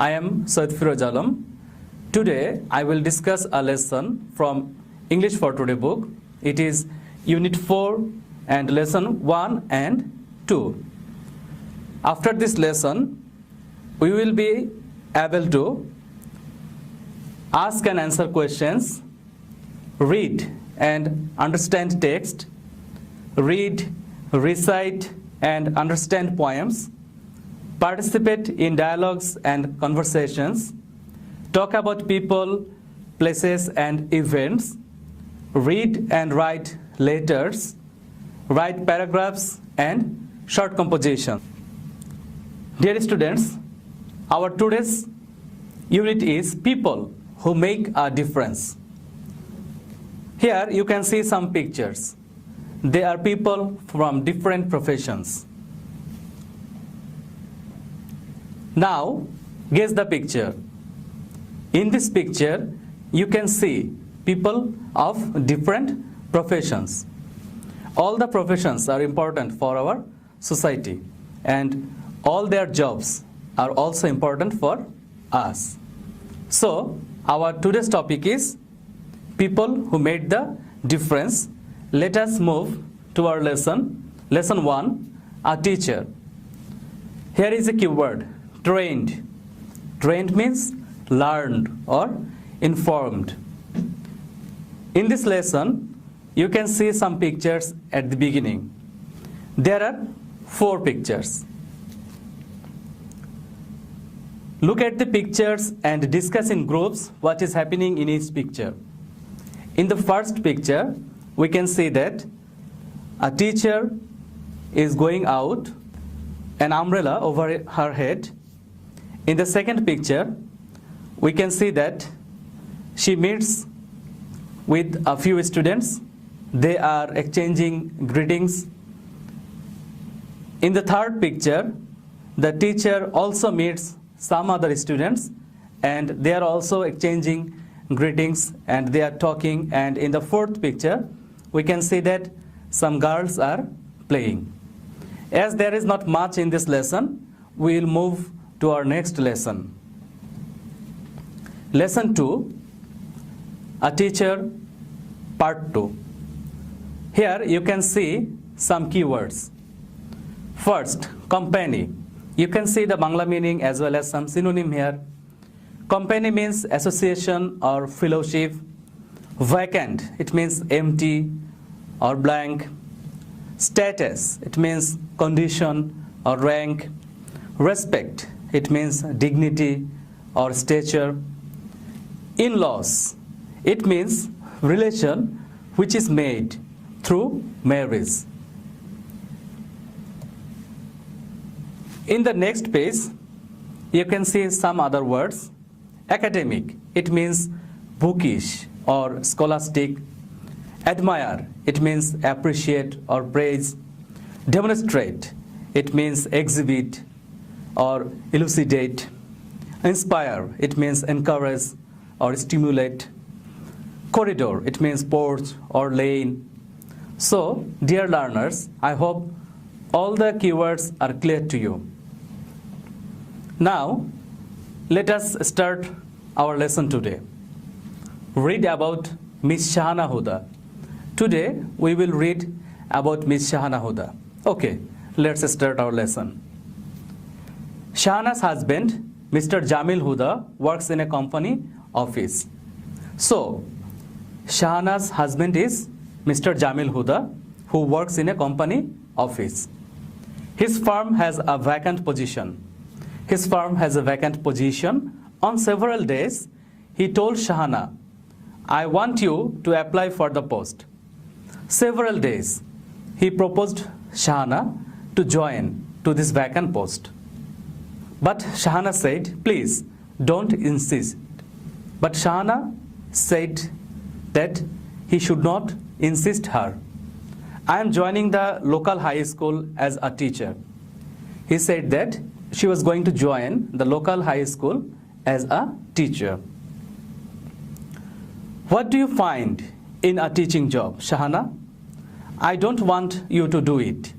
I am Said. Today I will discuss a lesson from English for Today book. It is Unit 4 and Lesson 1 and 2. After this lesson, we will be able to ask and answer questions, read and understand text, read, recite and understand poems, participate in dialogues and conversations, talk about people, places and events, read and write letters, write paragraphs and short composition. Dear students, our today's unit is people who make a difference. Here you can see some pictures. They are people from different professions. Now, guess the picture. In this picture, you can see people of different professions. All the professions are important for our society, and all their jobs are also important for us. So, our today's topic is people who made the difference. Let us move to our lesson. Lesson 1, a teacher. Here is a keyword, trained. Trained means learned or informed. In this lesson, you can see some pictures at the beginning. There are 4 pictures. Look at the pictures and discuss in groups what is happening in each picture. In the first picture, we can see that a teacher is going out, an umbrella over her head. In the second picture, we can see that she meets with a few students. They are exchanging greetings. In the third picture, the teacher also meets some other students and they are also exchanging greetings and they are talking. And in the fourth picture, we can see that some girls are playing. As there is not much in this lesson, we will move to our next lesson. Lesson 2, a teacher, part 2. Here you can see some keywords. First, company. You can see the Bangla meaning as well as some synonym here. Company means association or fellowship. Vacant, it means empty or blank. Status, it means condition or rank. Respect, it means dignity or stature. In-laws, it means relation which is made through marriage. In the next page, you can see some other words. Academic, it means bookish or scholastic. Admire, it means appreciate or praise. Demonstrate, it means exhibit or elucidate. Inspire, it means encourage or stimulate. Corridor, it means porch or lane. So, dear learners, I hope all the keywords are clear to you. Now, let us start our lesson today. Read about Miss Shahana Huda. Today, we will read about Miss Shahana Huda. Okay, let's start our lesson. Shahana's husband, Mr. Jamil Huda, works in a company office. So, Shahana's husband is Mr. Jamil Huda, who works in a company office. His firm has a vacant position. His firm has a vacant position. On several days, he told Shahana, I want you to apply for the post. Several days, he proposed Shahana to join to this vacant post. But Shahana said, please, don't insist. But Shahana said that he should not insist her. I am joining the local high school as a teacher. He said that she was going to join the local high school as a teacher. What do you find in a teaching job, Shahana? I don't want you to do it.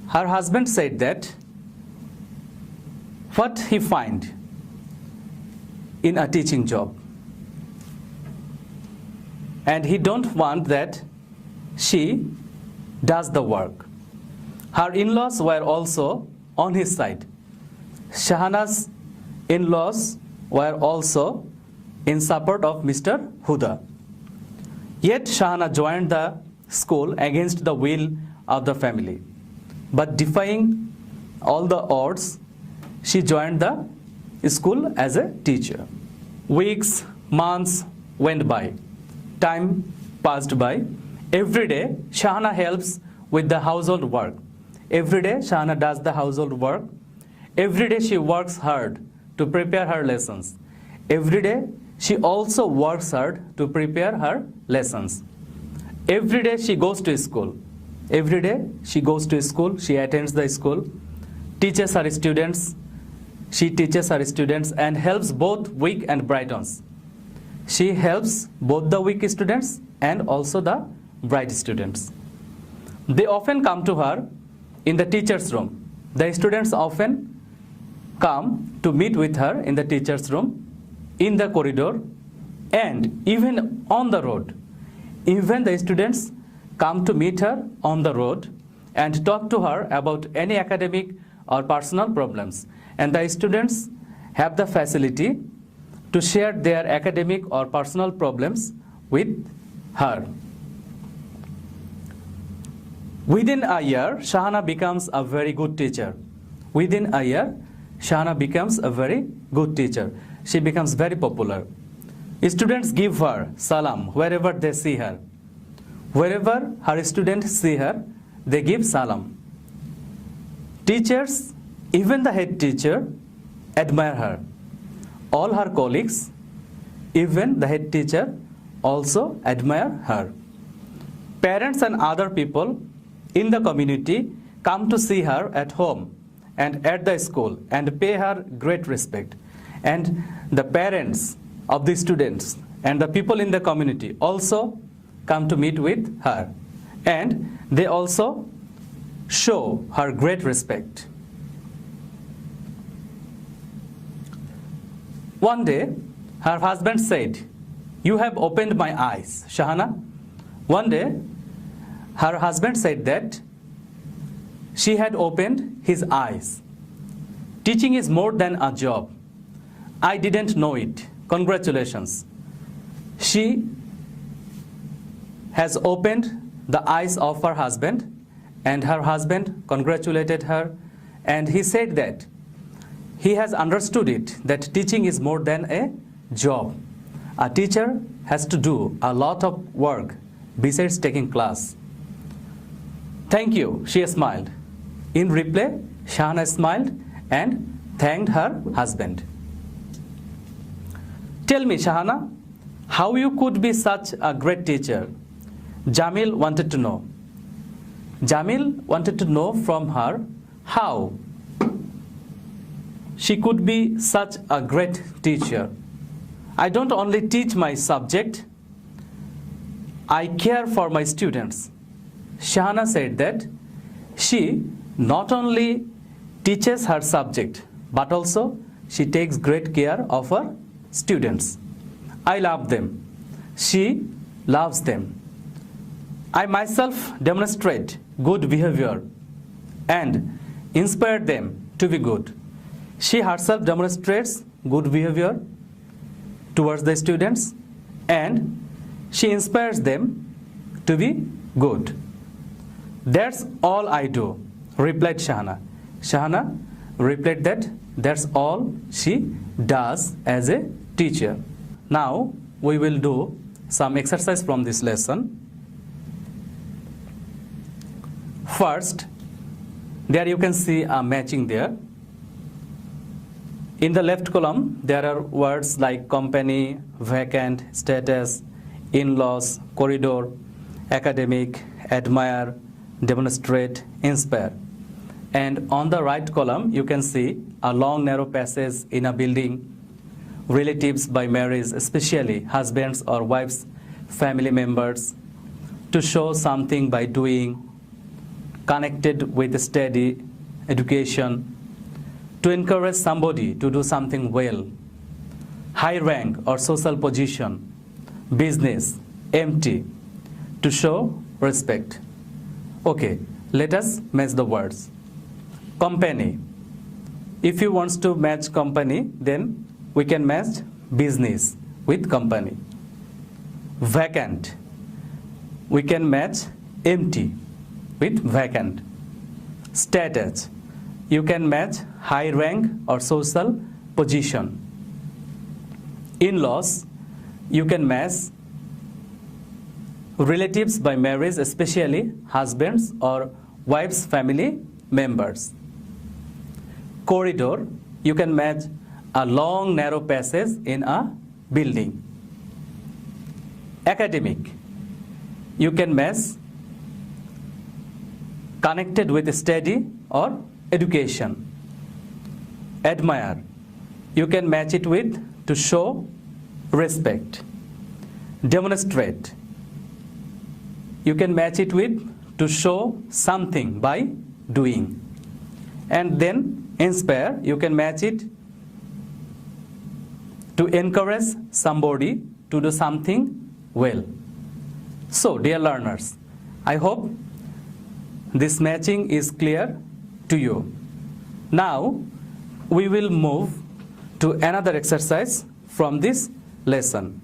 Her husband said that what he find in a teaching job. And he don't want that she does the work. Her in-laws were also on his side. Shahana's in-laws were also in support of Mr. Huda. Yet Shahana joined the school against the will of the family. But defying all the odds, she joined the school as a teacher. Weeks, months went by. Time passed by. Every day, Shahana helps with the household work. Every day, Shahana does the household work. Every day, she works hard to prepare her lessons. Every day, she also works hard to prepare her lessons. Every day, she goes to school. Every day, she goes to school. She attends the school, teaches her students. She teaches her students and helps both weak and bright ones. She helps both the weak students and also the bright students. They often come to her in the teacher's room. The students often come to meet with her in the teacher's room, in the corridor, and even on the road. Even the students come to meet her on the road and talk to her about any academic or personal problems. And the students have the facility to share their academic or personal problems with her. Within a year, Shahana becomes a very good teacher. Within a year, Shahana becomes a very good teacher. She becomes very popular. Students give her salam wherever they see her. Wherever her students see her, they give salam. Teachers, even the head teacher, admire her. All her colleagues, even the head teacher, also admire her. Parents and other people in the community come to see her at home and at the school and pay her great respect. And the parents of the students and the people in the community also come to meet with her, and they also show her great respect. One day, her husband said, "You have opened my eyes, Shahana." One day, her husband said that she had opened his eyes. Teaching is more than a job. I didn't know it. Congratulations. She has opened the eyes of her husband, and her husband congratulated her, and he said that he has understood it, that teaching is more than a job. A teacher has to do a lot of work besides taking class. Thank you, she smiled. In reply, Shahana smiled and thanked her husband. Tell me, Shahana, how you could be such a great teacher? Jamil wanted to know. Jamil wanted to know from her how she could be such a great teacher. I don't only teach my subject, I care for my students. Shahana said that she not only teaches her subject, but also she takes great care of her students. I love them. She loves them. I myself demonstrate good behavior and inspire them to be good. She herself demonstrates good behavior towards the students, and she inspires them to be good. That's all I do, replied Shahana. Shahana replied that that's all she does as a teacher. Now we will do some exercise from this lesson. First, there you can see a matching there. In the left column, there are words like company, vacant, status, in-laws, corridor, academic, admire, demonstrate, inspire. And on the right column, you can see a long narrow passage in a building, relatives by marriage, especially husbands or wives, family members, to show something by doing, connected with study, education, to encourage somebody to do something well. High rank or social position, business, empty, to show respect. Okay, let us match the words. Company. If you want to match company, then we can match business with company. Vacant. We can match empty with vacant. Status. You can match high rank or social position. In-laws. You can match relatives by marriage, especially husbands or wives' family members. Corridor. You can match a long narrow passage in a building. Academic. You can match connected with study or education. Admire. You can match it with to show respect. Demonstrate. You can match it with to show something by doing. And then inspire. You can match it to encourage somebody to do something well. So, dear learners, I hope this matching is clear to you. Now, we will move to another exercise from this lesson.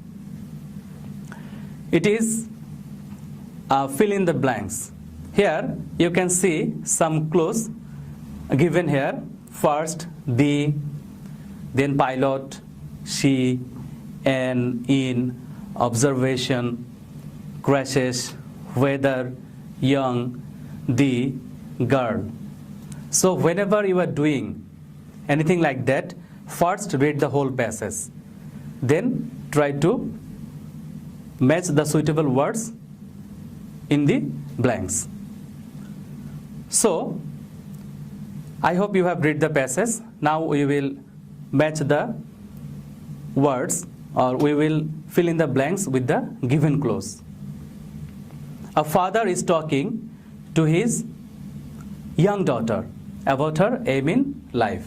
It is fill in the blanks. Here, you can see some clues given here. First, the, then pilot, she, and in, observation, crashes, weather, young, the, girl. So whenever you are doing anything like that, first read the whole passage. Then try to match the suitable words in the blanks. So, I hope you have read the passage. Now we will match the words, or we will fill in the blanks with the given clues. A father is talking to his young daughter about her aim in life.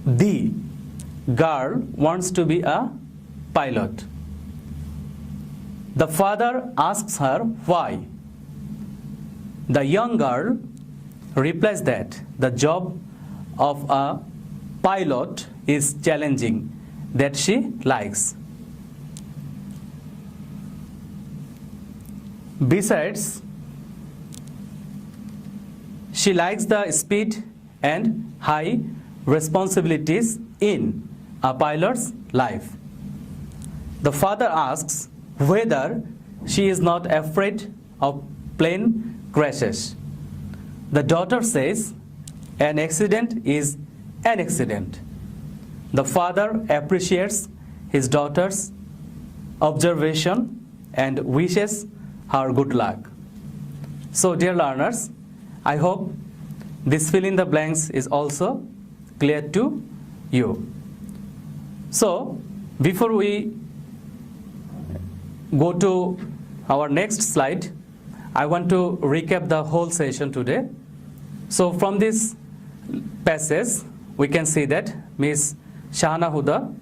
The girl wants to be a pilot. The father asks her why. The young girl replies that the job of a pilot is challenging, that she likes. Besides, she likes the speed and high responsibilities in a pilot's life. The father asks whether she is not afraid of plane crashes. The daughter says an accident is an accident. The father appreciates his daughter's observation and wishes her good luck. So, dear learners, I hope this fill in the blanks is also clear to you. So, before we go to our next slide, I want to recap the whole session today. So, from this passage, we can see that Miss Shahana Huda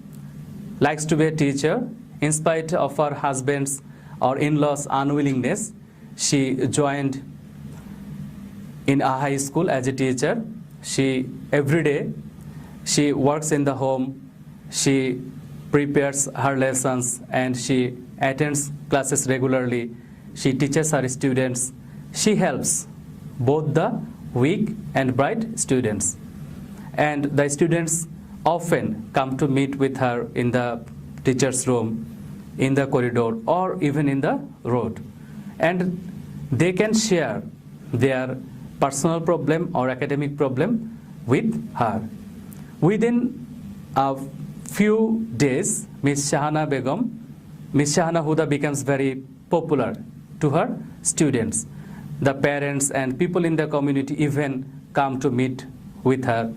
likes to be a teacher. In spite of her husband's or in-laws' unwillingness, she joined in a high school as a teacher. Every day she works in the home, she prepares her lessons, and she attends classes regularly. She teaches her students. She helps both the weak and bright students. And the students often come to meet with her in the teacher's room, in the corridor, or even in the road. And they can share their personal problem or academic problem with her. Within a few days, Miss Shahana Huda becomes very popular to her students. The parents and people in the community even come to meet with her.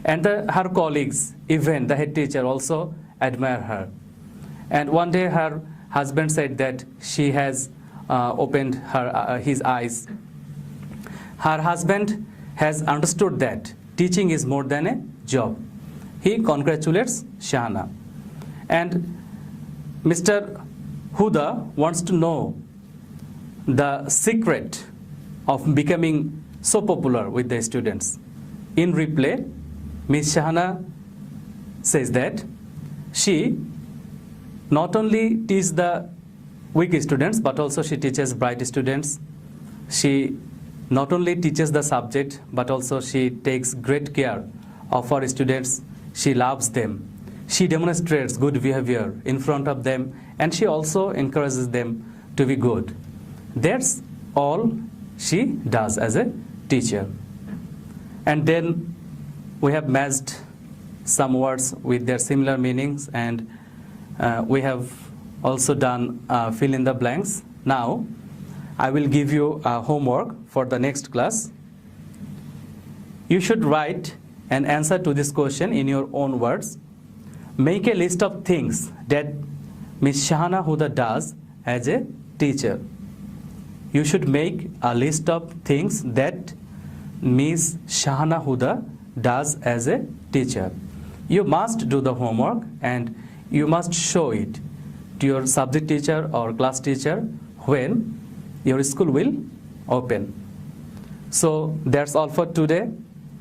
And her colleagues, even the head teacher, also admire her. And one day her husband said that she has opened his eyes. Her husband has understood that teaching is more than a job. He congratulates Shahana. And Mr. Huda wants to know the secret of becoming so popular with the students. In reply, Miss Shahana says that she not only teaches the weak students, but also she teaches bright students. She not only teaches the subject, but also she takes great care of her students. She loves them. She demonstrates good behavior in front of them, and she also encourages them to be good. That's all she does as a teacher. And then we have matched some words with their similar meanings, and we have also done fill in the blanks. Now I will give you a homework for the next class. You should write an answer to this question in your own words. Make a list of things that Miss Shahana Huda does as a teacher. You should make a list of things that Miss Shahana Huda does as a teacher. You must do the homework and you must show it to your subject teacher or class teacher when your school will open. So that's all for today.